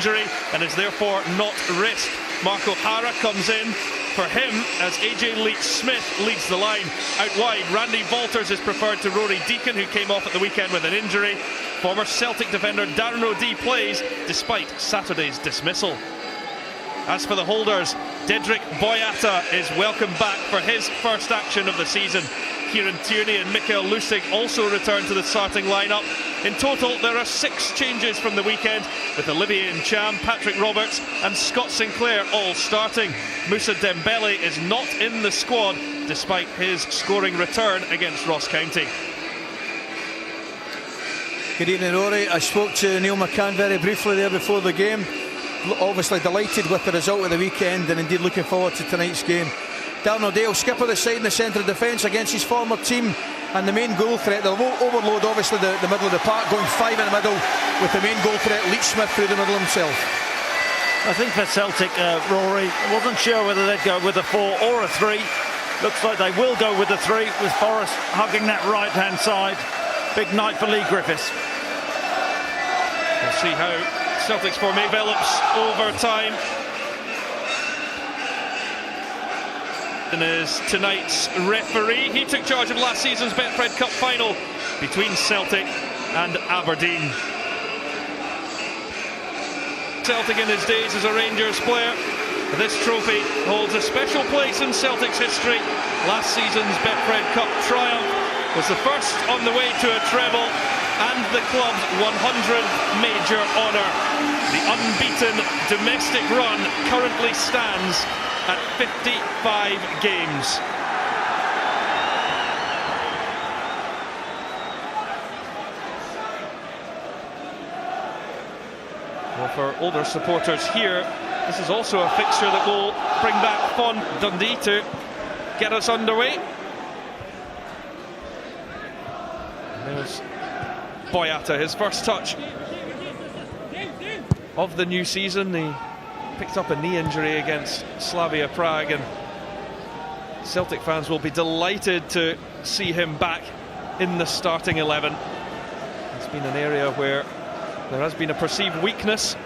injury and is therefore not risked. Mark O'Hara comes in for him as AJ Leach-Smith leads the line. Out wide, Randy Walters is preferred to Rory Deacon, who came off at the weekend with an injury. Former Celtic defender Darren O'Dea plays despite Saturday's dismissal. As for the holders, Dedrick Boyata is welcomed back for his first action of the season. Kieran Tierney and Mikael Lustig also return to the starting lineup. In total, there are 6 changes from the weekend, with Olivier Ncham, Patrick Roberts and Scott Sinclair all starting. Moussa Dembele is not in the squad, despite his scoring return against Ross County. Good evening, Rory. I spoke to Neil McCann very briefly there before the game. Obviously delighted with the result of the weekend and indeed looking forward to tonight's game. Darren O'Dea, skipper the side in the centre of defence against his former team, and the main goal threat. They'll overload obviously the middle of the park, going 5 in the middle with the main goal threat Leach-Smith through the middle himself. I think for Celtic, Rory, wasn't sure whether they'd go with a 4 or a 3. Looks like they will go with the 3, with Forrest hugging that right hand side. Big night for Lee Griffiths. We'll see how Celtic's form develops over time. And is tonight's referee. He took charge of last season's Betfred Cup final between Celtic and Aberdeen. Celtic in his days as a Rangers player, this trophy holds a special place in Celtic's history. Last season's Betfred Cup triumph was the first on the way to a treble and the club's 100th major honour. The unbeaten domestic run currently stands at 55 games. Well, for older supporters here, this is also a fixture that will bring back fond Dundee to get us underway. There's Boyata, his first touch of the new season. He picked up a knee injury against Slavia Prague, and Celtic fans will be delighted to see him back in the starting 11. It's been an area where there has been a perceived weakness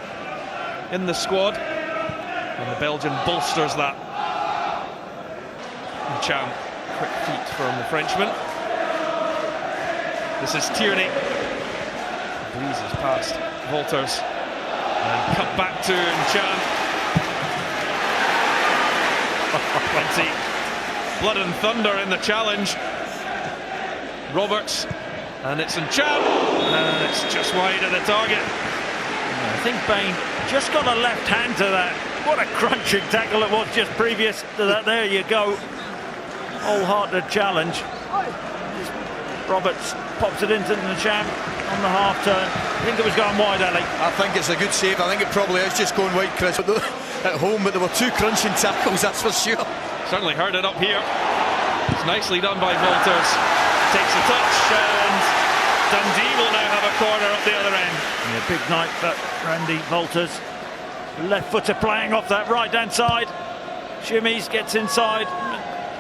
in the squad, and the Belgian bolsters that. Ncham, quick feet from the Frenchman. This is Tierney. Breezes past Walters and cut back to Ncham. Plenty blood and thunder in the challenge. Roberts, and it's Ncham, and it's just wide of the target. I think Bain just got a left hand to that. What a crunching tackle it was just previous to that. There you go. Wholehearted challenge. Roberts pops it into Ncham on the half turn. I think it was going wide, Ali. I think it's a good save. I think it probably is just going wide, Chris, at home, but there were 2 crunching tackles, that's for sure. Certainly heard it up here. It's nicely done by Walters. Takes a touch, and Dundee will now have a corner up the other end. Yeah, big night for Randy Walters. Left footer playing off that right hand side. Shimmies, gets inside.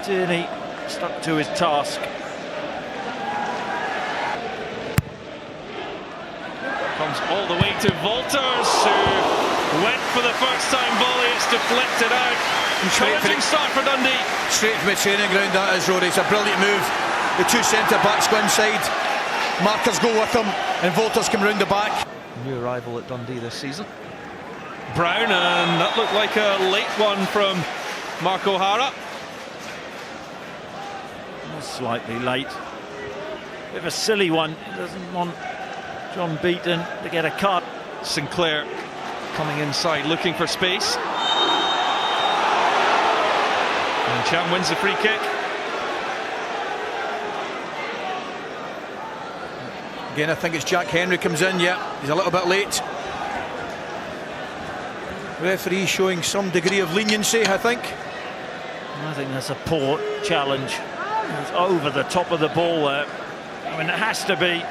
Tierney stuck to his task. Comes all the way to Walters, who went for the first time volley. It's deflected out. Encouraging start for Dundee. Straight from the training ground, that is, Rory. It's a brilliant move. The 2 centre backs go inside, markers go with them, and Walters come round the back. New arrival at Dundee this season. Brown, and that looked like a late one from Mark O'Hara. Slightly late. Bit of a silly one. Doesn't want John Beaton to get a cut. Sinclair coming inside, looking for space. And Ncham wins the free kick. Again, I think it's Jack Henry comes in. Yeah, he's a little bit late. Referee showing some degree of leniency, I think. I think that's a poor challenge. It was over the top of the ball there. I mean, it has to be.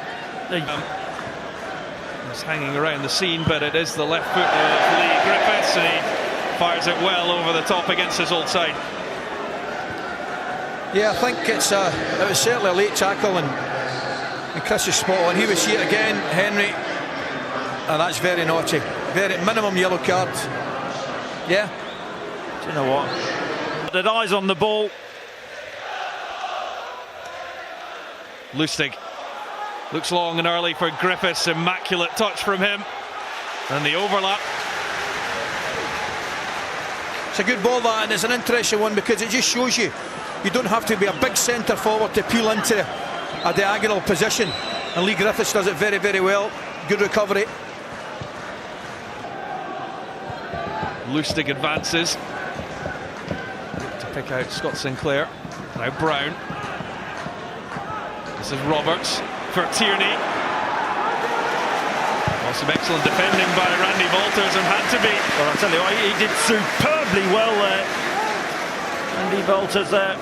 He's hanging around the scene, but it is the left foot of Lee Griffiths, and he fires it well over the top against his old side. Yeah, I think it was certainly a late tackle, and Chris is spot on. He was here again, Henry, and that's very naughty. Very minimum yellow card. Yeah. Do you know what? Had eyes on the ball. Lustig looks long and early for Griffiths. Immaculate touch from him. And the overlap. It's a good ball, that, and it's an interesting one because it just shows you don't have to be a big centre forward to peel into a diagonal position. And Lee Griffiths does it very, very well. Good recovery. Lustig advances to pick out Scott Sinclair. Now Brown. This is Roberts for Tierney. Well, some excellent defending by Randy Walters, and had to be. Well, I tell you what, he did superbly well there. Randy Walters there.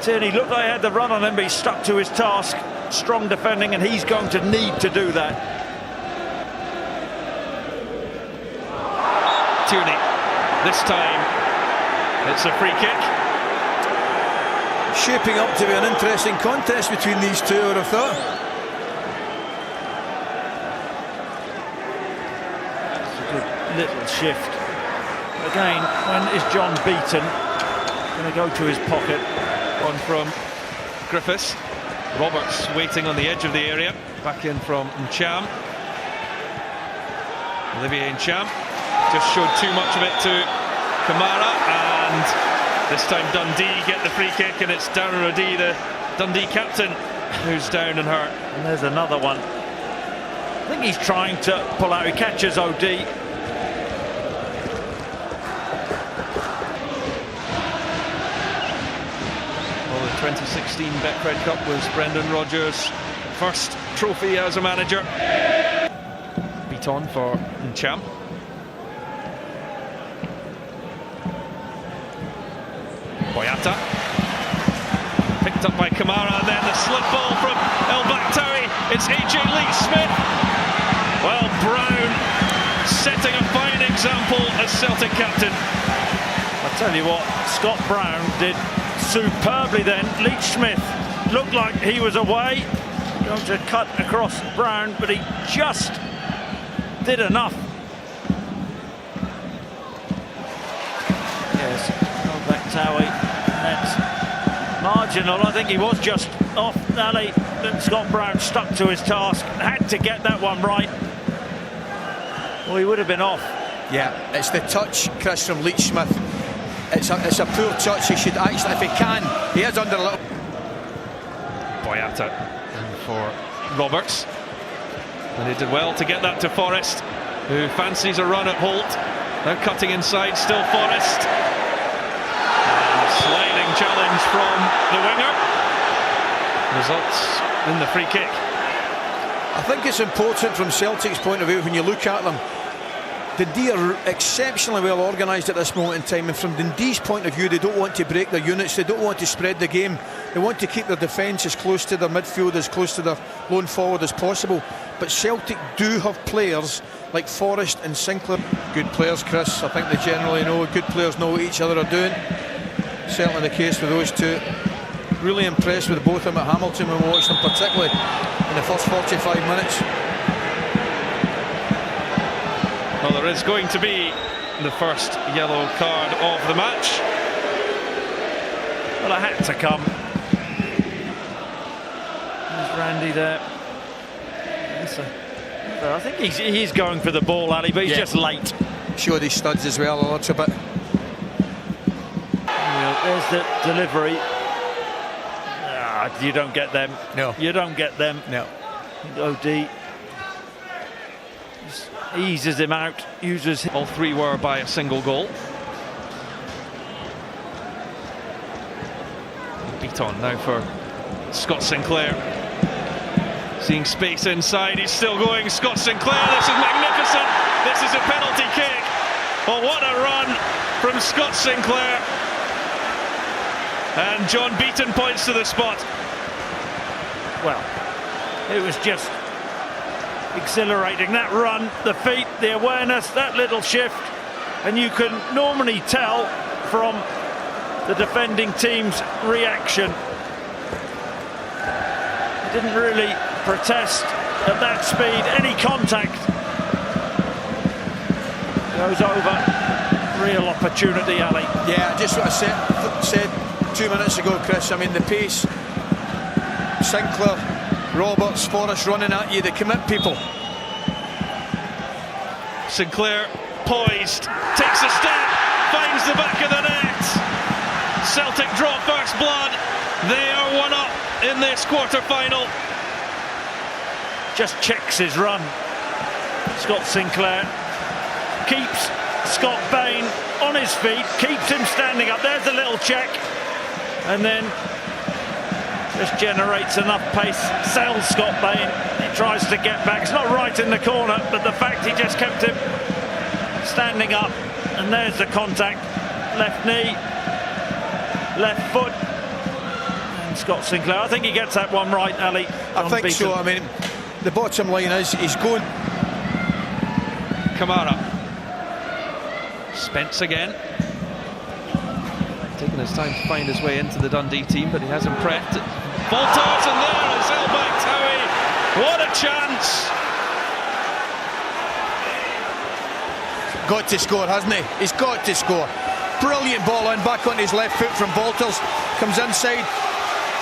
Tierney looked like he had the run on him, but he stuck to his task. Strong defending, and he's going to need to do that. Tierney. This time it's a free kick. Shaping up to be an interesting contest between these two, I would have thought. It's a good little shift. Again, when is John Beaton going to go to his pocket? On from Griffiths. Roberts waiting on the edge of the area. Back in from Ncham. Olivier Ncham just showed too much of it to Kamara, and this time Dundee get the free kick, and it's Darren O'Dea, the Dundee captain, who's down and hurt. And there's another one. I think he's trying to pull out. He catches O'Dea. Well, the 2016 Betfred Cup was Brendan Rodgers' first trophy as a manager. Beat on for Ncham. Boyata picked up by Kamara, and then the slip ball from El Bakhtaoui. It's AJ Lee Smith. Well, Brown setting a fine example as Celtic captain. I tell you what, Scott Brown did superbly then. Leach Smith looked like he was away, going to cut across Brown, but he just did enough. Yes, El Bakhtaoui. That's marginal. I think he was just off alley. Then Scott Brown stuck to his task, had to get that one right. Well, he would have been off. Yeah, it's the touch, Chris, from Leach Smith. It's a poor touch. He should actually, if he can, he is under a little. Boyata for Roberts, and he did well to get that to Forrest, who fancies a run at Holt. Now cutting inside, still Forrest. Sliding challenge from the winger. Results in the free kick. I think it's important from Celtic's point of view when you look at them. Dundee are exceptionally well organised at this moment in time, and from Dundee's point of view, they don't want to break their units, they don't want to spread the game, they want to keep their defence as close to their midfield, as close to their lone forward as possible. But Celtic do have players like Forrest and Sinclair. Good players, Chris. I think they generally know, good players know what each other are doing. Certainly the case with those two. Really impressed with both of them at Hamilton when we watched them, particularly in the first 45 minutes. Well, there is going to be the first yellow card of the match. Well, it had to come. There's Randy there. I think he's going for the ball, Ali, but he's just late. Showed his studs as well a little bit. There's the delivery. You don't get them. No. You don't get them. No. O'Dea eases him out, uses. All three were by a single goal. Beat on now for Scott Sinclair. Seeing space inside, he's still going. Scott Sinclair, this is magnificent. This is a penalty kick. Oh, what a run from Scott Sinclair. And John Beaton points to the spot. Well, it was just exhilarating. That run, the feet, the awareness, that little shift. And you can normally tell from the defending team's reaction. He didn't really protest at that speed, any contact. Goes over. Real opportunity, Ali. Yeah, just what I said 2 minutes ago, Chris. I mean, the pace. Sinclair, Roberts, Forrest running at you. They commit people. Sinclair poised, takes a step, finds the back of the net. Celtic draw first blood. They are 1-up in this quarter-final. Just checks his run. Scott Sinclair keeps Scott Bain on his feet, keeps him standing up. There's a little check, and then just generates enough pace, sells Scott Bain. He tries to get back. It's not right in the corner, but the fact he just kept him standing up, and there's the contact. Left knee, left foot, and Scott Sinclair. I think he gets that one right, Ali. I think so. I mean, the bottom line is he's going. Kamara. Spence again. Taking his time to find his way into the Dundee team, but he hasn't prepped. Volters, and there is Elbak Towie. What a chance! Got to score, hasn't he? He's got to score. Brilliant ball in, back on his left foot from Volters. Comes inside.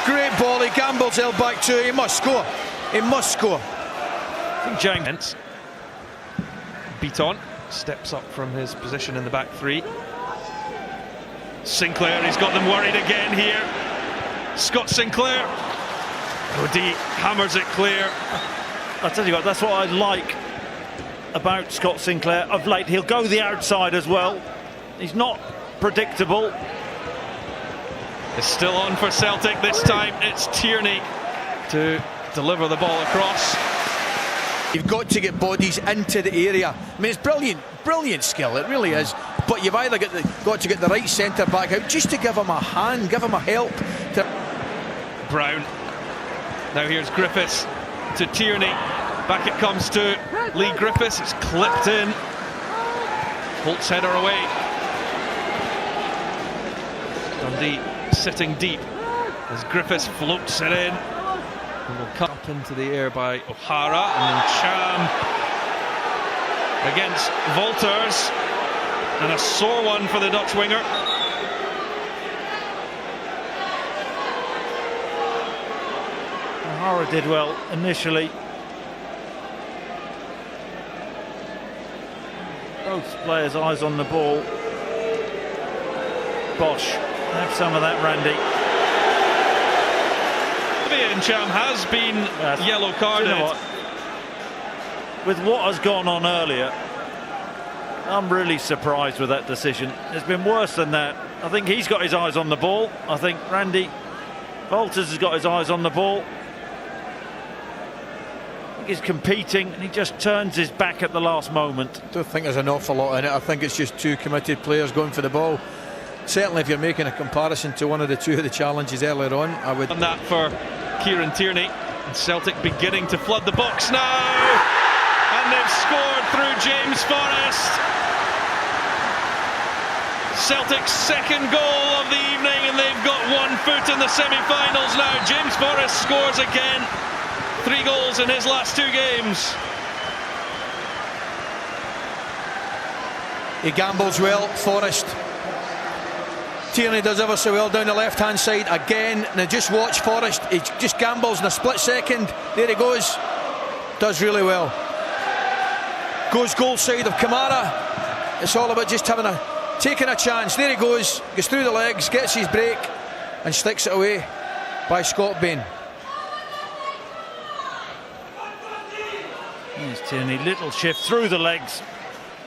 Great ball, he gambles Elbak Towie. He must score. He must score. I think James beat on. Steps up from his position in the back three. Sinclair, he's got them worried again here. Scott Sinclair. O'D hammers it clear. I tell you what, that's what I like about Scott Sinclair of late. He'll go the outside as well. He's not predictable. It's still on for Celtic. This time it's Tierney to deliver the ball across. You've got to get bodies into the area. I mean, it's brilliant skill, it really is. But you've either got to get the right centre back out just to give him a hand, give him a help. Brown. Now here's Griffiths to Tierney. Back it comes to Lee Griffiths. It's clipped in. Holt's header away. Dundee sitting deep as Griffiths floats it in. And will cut up into the air by O'Hara, and then Cham against Volters, and a sore one for the Dutch winger. O'Hara did well initially. Both players' eyes on the ball. Bosch, have some of that, Randy. And Cham has been yellow carded. You know what? With what has gone on earlier, I'm really surprised with that decision. It's been worse than that. I think he's got his eyes on the ball. I think Randy Volters has got his eyes on the ball. I think he's competing and he just turns his back at the last moment. I don't think there's an awful lot in it. I think it's just two committed players going for the ball. Certainly if you're making a comparison to one of the two of the challenges earlier on, I would. And that for Kieran Tierney, and Celtic beginning to flood the box now, and they've scored through James Forrest. Celtic's second goal of the evening, and they've got 1 foot in the semi-finals now. James Forrest scores again, 3 goals in his last 2 games. He gambles well, Forrest. Tierney does ever so well down the left hand side again. Now just watch Forrest, he just gambles in a split second. There he goes, does really well. Goes goal side of Kamara. It's all about just taking a chance. There he goes through the legs, gets his break and sticks it away by Scott Bain. Here's Tierney, little shift through the legs.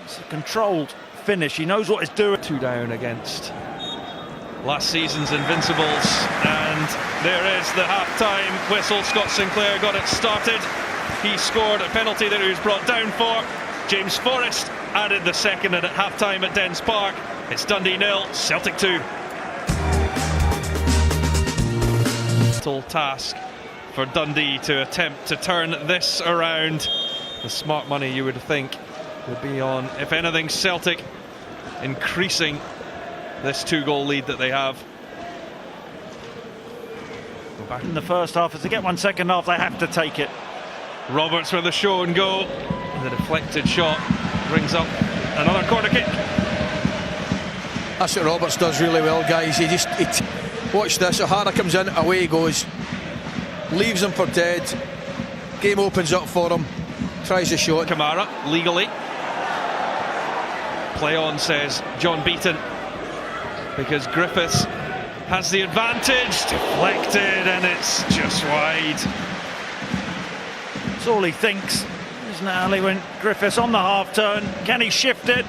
It's a controlled finish, he knows what he's doing. 2 down against last season's Invincibles, and there is the half-time whistle. Scott Sinclair got it started. He scored a penalty that he was brought down for. James Forrest added the second, and at half-time at Dens Park, it's Dundee 0, Celtic 2. Task for Dundee to attempt to turn this around. The smart money, you would think, would be on, if anything, Celtic increasing this 2-goal lead that they have. Go back in the first half. As they get 1 second half, they have to take it. Roberts with a show and go. The deflected shot brings up another corner kick. That's what Roberts does really well, guys. Watch this. O'Hara comes in, away he goes. Leaves him for dead. Game opens up for him. Tries a shot. Kamara, legally. Play on, says John Beaton. Because Griffiths has the advantage. Deflected, and it's just wide. That's all he thinks, isn't it, Ali, when Griffiths on the half turn? Can he shift it?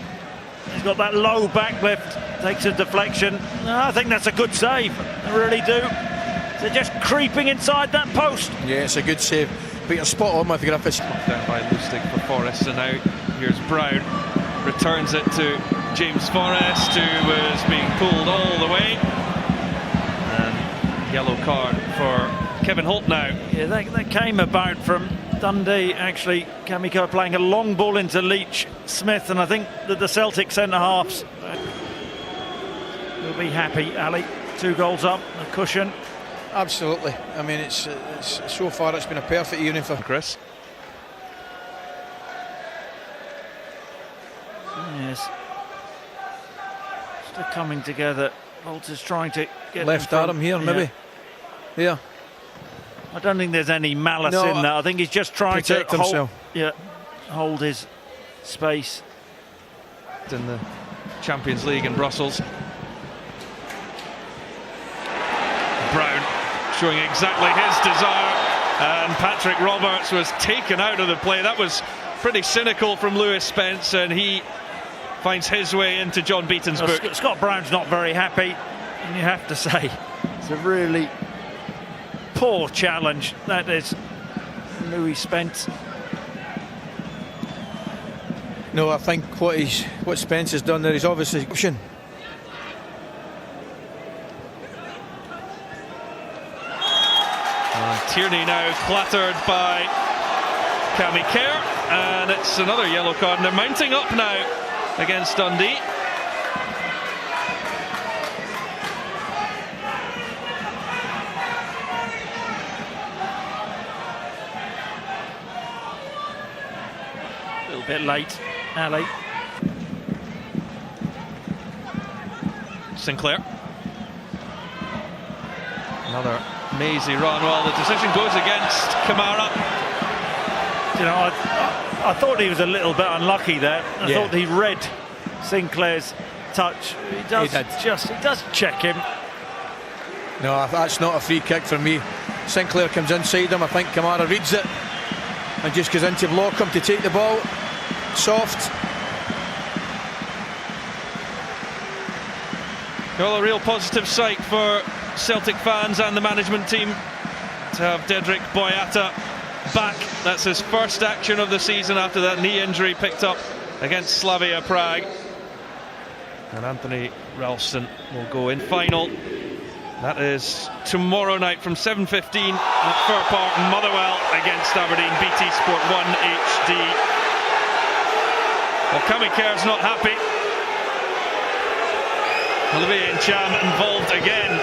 He's got that low back lift, takes a deflection. No, I think that's a good save, I really do. They're just creeping inside that post. Yeah, it's a good save. But you're spot on with Griffiths. Down by Lustig for Forrest, and now here's Brown. Returns it to James Forrest, who was being pulled all the way. And yellow card for Kevin Holt now. Yeah, that came about from Dundee, actually. Kamiko playing a long ball into Leach Smith, and I think that the Celtic centre-halves will be happy, Ali. 2 goals up, a cushion. Absolutely. I mean, it's so far it's been a perfect evening for Chris. Yes. Still coming together. Walters trying to get left arm here, maybe. Yeah. I don't think there's any malice in that. I think he's just trying protect to himself. hold his space. In the Champions League in Brussels. Brown showing exactly his desire, and Patrick Roberts was taken out of the play. That was pretty cynical from Lewis Spence, and he finds his way into John Beaton's book. Scott Brown's not very happy, and you have to say it's a really poor challenge. That is Louis Spence. No, I think what Spence has done there is obviously option. Tierney now clattered by Cammy Kerr, and it's another yellow card, and they're mounting up now against Dundee. A little bit late, Ali. Sinclair. Another mazy run. Well, the decision goes against Kamara. You know, I thought he was a little bit unlucky there. I thought he read Sinclair's touch. He does check him. No, that's not a free kick for me. Sinclair comes inside him. I think Kamara reads it and just goes into block him to take the ball. Soft. Well, a real positive sight for Celtic fans and the management team to have Dedryck Boyata back. That's his first action of the season after that knee injury picked up against Slavia Prague. And Anthony Ralston will go in final. That is tomorrow night from 7:15 at Fir Park, Motherwell against Aberdeen. BT Sport 1 HD. Well, Cammy Kerr's not happy. Olivier Ncham involved again.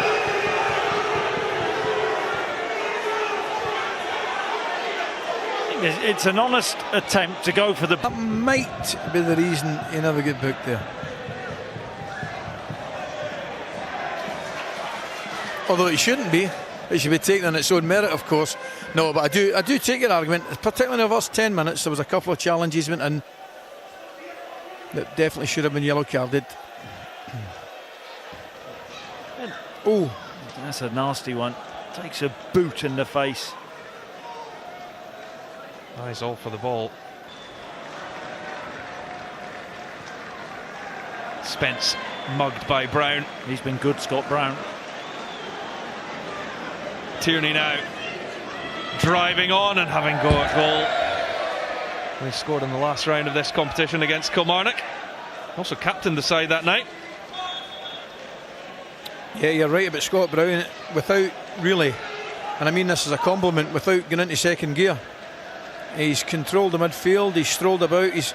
It's an honest attempt to go for the... That might be the reason he never get booked there. Although it shouldn't be. It should be taken on its own merit, of course. No, but I do take your argument. Particularly in the first 10 minutes, there was a couple of challenges went in that definitely should have been yellow carded. Oh, that's a nasty one. Takes a boot in the face. Eyes all for the ball. Spence mugged by Brown. He's been good, Scott Brown. Tierney now driving on and having a goal. They scored in the last round of this competition against Kilmarnock. Also captained the side that night. Yeah, you're right about Scott Brown. Without really, and I mean this as a compliment, without going into second gear, he's controlled the midfield, he's strolled about, he's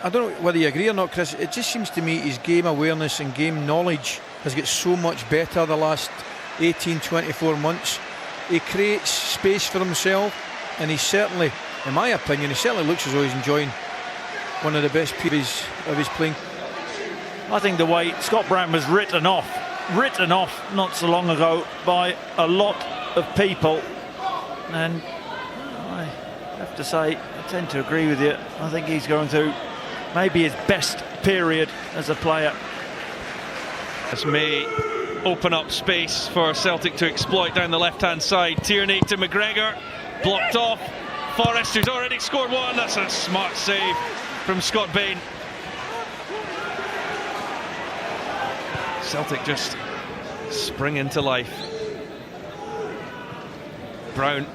I don't know whether you agree or not, Chris, it just seems to me his game awareness and game knowledge has got so much better the last 18-24 months. He creates space for himself, and he's certainly, in my opinion, he certainly looks as though he's enjoying one of the best pieces of his playing. I think the way Scott Brown was written off not so long ago by a lot of people, and I have to say I tend to agree with you. I think he's going through maybe his best period as a player. This may open up space for Celtic to exploit down the left-hand side. Tierney to McGregor, blocked off. Forrest, who's already scored one. That's a smart save from Scott Bain. Celtic just spring into life. Brown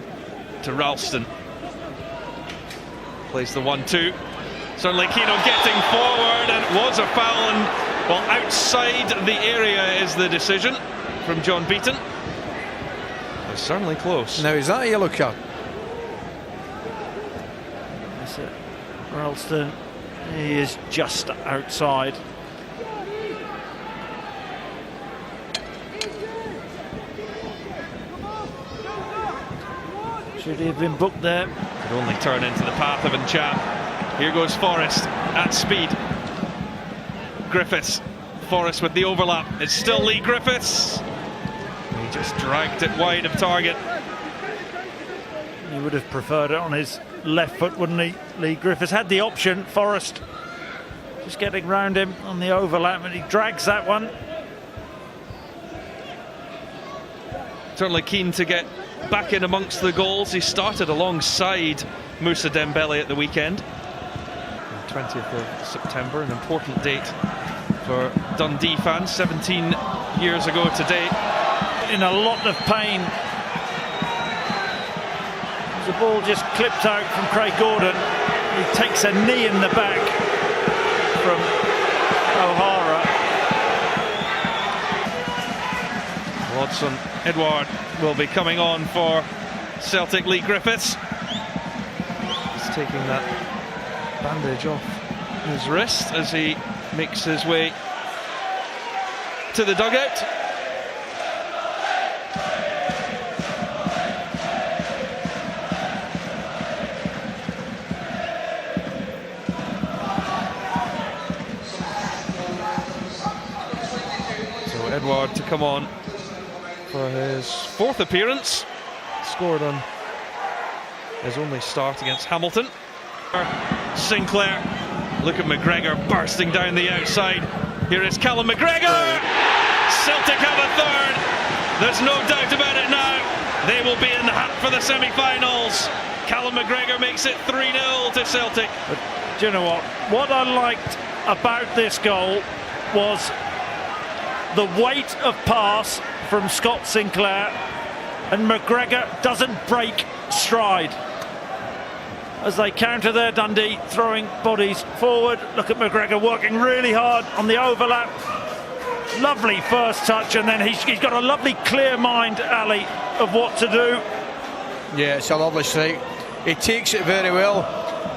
to Ralston. Plays the 1-2. Certainly keen on getting forward, and it was a foul, and well, outside the area is the decision from John Beaton. It was certainly close. Now, is that a yellow card? That's it. Ralston, he is just outside. Should he have been booked there? Could only turn into the path of Ncham. Here goes Forrest at speed. Griffiths. Forrest with the overlap. It's still Lee Griffiths. He just dragged it wide of target. He would have preferred it on his left foot, wouldn't he? Lee Griffiths had the option. Forrest just getting round him on the overlap, and he drags that one. Certainly keen to get back in amongst the goals. He started alongside Moussa Dembele at the weekend. 20th of September, an important date for Dundee fans, 17 years ago today. In a lot of pain. The ball just clipped out from Craig Gordon. He takes a knee in the back from O'Hara. Watson Edward will be coming on for Celtic. Lee Griffiths. He's taking that bandage off his wrist as he makes his way to the dugout. So Edward to come on for his fourth appearance. Scored on his only start against Hamilton. Sinclair, look at McGregor bursting down the outside. Here is Callum McGregor. Celtic have a third. There's no doubt about it now. They will be in the hunt for the semi-finals. Callum McGregor makes it 3-0 to Celtic. But do you know what? What I liked about this goal was the weight of pass from Scott Sinclair, and McGregor doesn't break stride. As they counter there, Dundee throwing bodies forward. Look at McGregor working really hard on the overlap. Lovely first touch, and then he's got a lovely clear mind, Ali, of what to do. Yeah, it's a lovely strike. He takes it very well,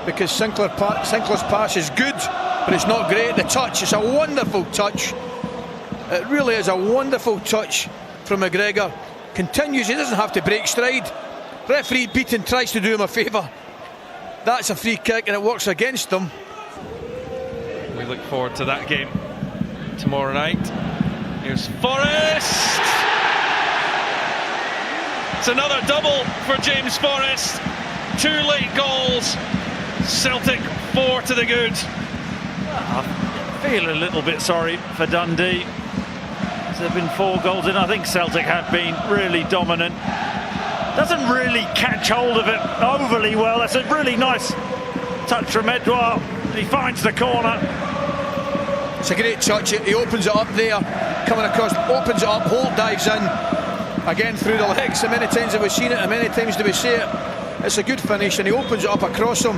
because Sinclair's pass is good, but it's not great. The touch, it's a wonderful touch. It really is a wonderful touch from McGregor. Continues, he doesn't have to break stride. Referee Beaton tries to do him a favour. That's a free kick, and it works against them. We look forward to that game tomorrow night. Here's Forrest. It's another double for James Forrest. 2 late goals. Celtic 4 to the good. I feel a little bit sorry for Dundee. There have been 4 goals in. I think Celtic have been really dominant. Doesn't really catch hold of it overly well. That's a really nice touch from Edouard. He finds the corner. It's a great touch. He opens it up there, coming across, opens it up. Holt dives in again through the legs. How many times have we seen it? How many times do we see it? It's a good finish, and he opens it up across him.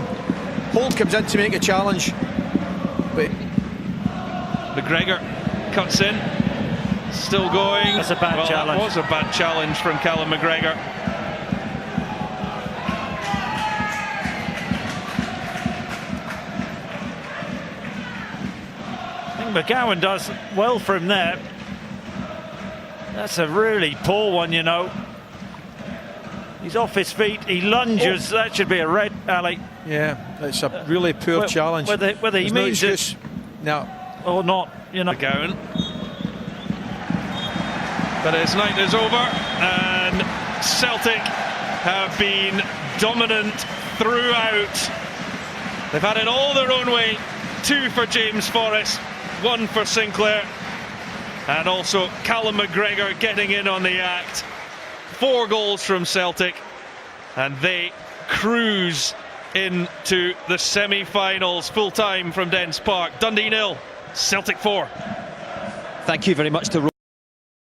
Holt comes in to make a challenge, but McGregor cuts in. Still going. That's a bad challenge. That was a bad challenge from Callum McGregor. I think McGowan does well for him there. That's a really poor one, you know. He's off his feet, he lunges. That should be a red, Ali. Yeah, it's a really poor challenge. Whether he There's means no excuse. No. or not, you know. Gowan. But his night is over, and Celtic have been dominant throughout. They've had it all their own way. 2 for James Forrest, 1 for Sinclair, and also Callum McGregor getting in on the act. 4 goals from Celtic, and they cruise into the semi-finals. Full time from Dens Park. Dundee 0, Celtic 4. Thank you very much to